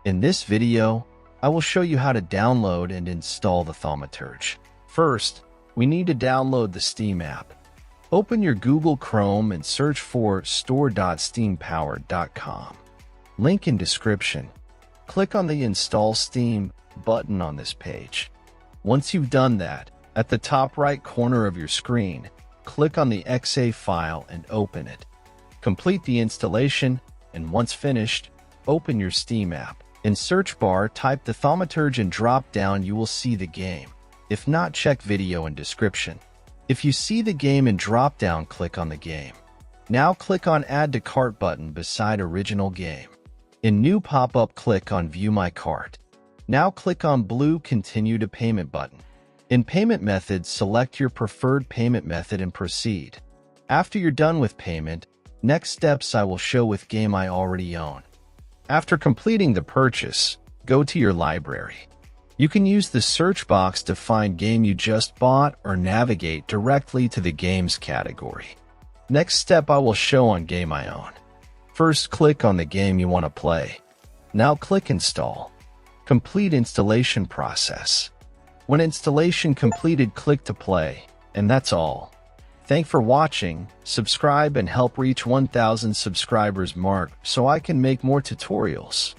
In this video, I will show you how to download and install the Thaumaturge. First, we need to download the Steam app. Open your Google Chrome and search for store.steampowered.com. Link in description. Click on the Install Steam button on this page. Once you've done that, at the top right corner of your screen, click on the .exe file and open it. Complete the installation, and once finished, open your Steam app. In search bar, type the Thaumaturge and drop down you will see the game. If not, check video in description. If you see the game in drop down, click on the game. Now click on Add to Cart button beside original game. In new pop-up, click on View My Cart. Now click on blue Continue to Payment button. In payment methods, select your preferred payment method and proceed. After you're done with payment, next steps I will show with game I already own. After completing the purchase, go to your library. You can use the search box to find game you just bought or navigate directly to the games category. Next step I will show on game I own. First, click on the game you want to play. Now click Install. Complete installation process. When installation completed, click to play, and that's all. Thanks for watching. Subscribe and help reach 1,000 subscribers mark so I can make more tutorials.